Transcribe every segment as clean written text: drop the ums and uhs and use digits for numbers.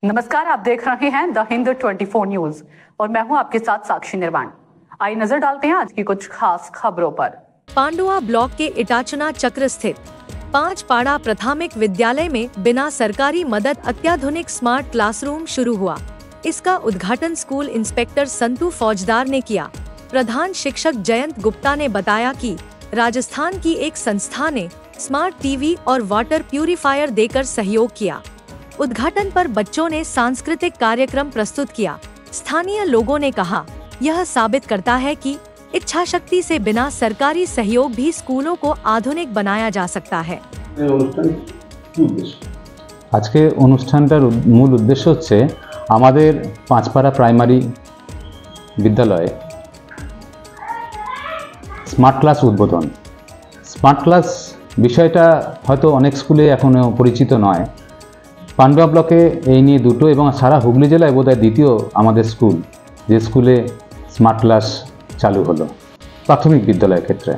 नमस्कार, आप देख रहे हैं द हिंद 24 न्यूज और मैं हूं आपके साथ साक्षी निर्वाण। आइए नजर डालते हैं आज की कुछ खास खबरों पर। पांडुआ ब्लॉक के इटाचना चक्र स्थित 5 पाड़ा प्राथमिक विद्यालय में बिना सरकारी मदद अत्याधुनिक स्मार्ट क्लासरूम शुरू हुआ। इसका उद्घाटन स्कूल इंस्पेक्टर संतू फौजदार ने किया। प्रधान शिक्षक जयंत गुप्ता ने बताया कि राजस्थान की एक संस्था ने स्मार्ट टीवी और वाटर प्यूरिफायर देकर सहयोग किया। उद्घाटन पर बच्चों ने सांस्कृतिक कार्यक्रम प्रस्तुत किया। स्थानीय लोगों ने कहा, यह साबित करता है कि इच्छा शक्ति से बिना सरकारी सहयोग भी स्कूलों को आधुनिक बनाया जा सकता है। आज के অনুষ্ঠানটার মূল উদ্দেশ্য হচ্ছে আমাদের পাঁচপাড়া প্রাইমারি বিদ্যালয়ে স্মার্ট ক্লাস উদ্বোধন। স্মার্ট ক্লাস বিষয়টা হয়তো অনেক স্কুলে এখনো পরিচিত নয়। পান্ডুয়া ব্লকে এই নিয়ে দুটো এবং সারা হুগলি জেলায় বোধহয় দ্বিতীয় আমাদের স্কুল যে স্কুলে স্মার্ট ক্লাস চালু হলো প্রাথমিক বিদ্যালয়ের ক্ষেত্রে।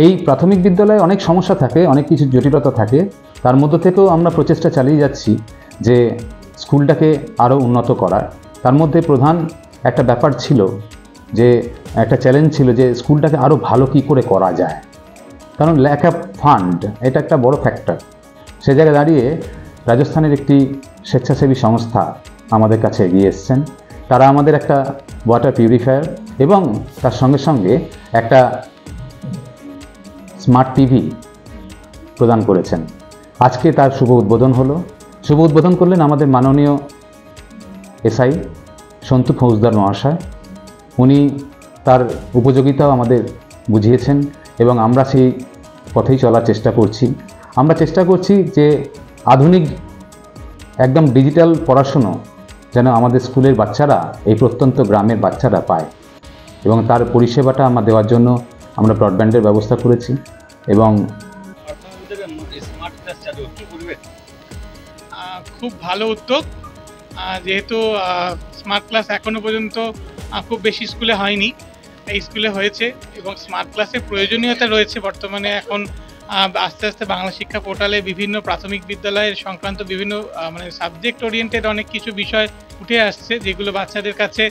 এই প্রাথমিক বিদ্যালয়ে অনেক সমস্যা থাকে, অনেক কিছু জটিলতা থাকে, তার মধ্যে থেকেও আমরা প্রচেষ্টা চালিয়ে যাচ্ছি যে স্কুলটাকে আরও উন্নত করার। তার মধ্যে প্রধান একটা ব্যাপার ছিল যে একটা চ্যালেঞ্জ ছিল যে স্কুলটাকে আরও ভালো কী করে করা যায়, কারণ ল্যাক অফ ফান্ড এটা একটা বড় ফ্যাক্টর। সে জায়গায় দাঁড়িয়ে রাজস্থানের একটি স্বেচ্ছাসেবী সংস্থা আমাদের কাছে এগিয়ে এসছেন। তারা আমাদের একটা ওয়াটার পিউরিফায়ার এবং তার সঙ্গে সঙ্গে একটা স্মার্ট টিভি প্রদান করেছেন। আজকে তার শুভ উদ্বোধন হলো। শুভ উদ্বোধন করলেন আমাদের মাননীয় এসআই সন্তু ফৌজদার মহাশয়। উনি তার উপযোগিতাও আমাদের বুঝিয়েছেন এবং আমরা সেই পথেই চলার চেষ্টা করছি। আমরা চেষ্টা করছি যে আধুনিক একদম ডিজিটাল পড়াশুনো যেন আমাদের স্কুলের বাচ্চারা, এই প্রত্যন্ত গ্রামের বাচ্চারা পায় এবং তার পরিষেবাটা আমরা দেওয়ার জন্য আমরা ব্রডব্যান্ডের ব্যবস্থা করেছি। এবং খুব ভালো উদ্যোগ, যেহেতু স্মার্ট ক্লাস এখনো পর্যন্ত খুব বেশি স্কুলে হয়নি, এই স্কুলে হয়েছে এবং স্মার্ট ক্লাসের প্রয়োজনীয়তা রয়েছে। বর্তমানে এখন আস্তে আস্তে বাংলা শিক্ষা পোর্টালে বিভিন্ন প্রাথমিক বিদ্যালয়ের সংক্রান্ত বিভিন্ন সাবজেক্ট ওরিয়েন্টেড অনেক কিছু বিষয় উঠে আসছে, যেগুলো বাচ্চাদের কাছে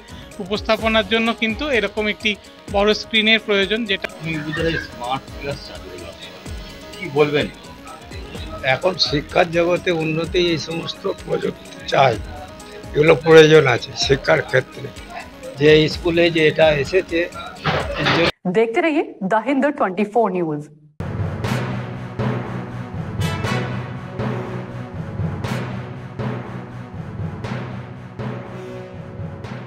উপস্থাপনার জন্য কিন্তু এরকম একটি বড় স্ক্রিনের প্রয়োজন। যেটা স্মার্ট ক্লাস চালু হলো, কি বলবেন? এখন শিক্ষার জগতে উন্নতি এই সমস্ত প্রযুক্তি চাই, এগুলো প্রয়োজন আছে শিক্ষার ক্ষেত্রে। যে স্কুলে যে এটা এসেছে, देखते रहिए द हिंद 24 न्यूज।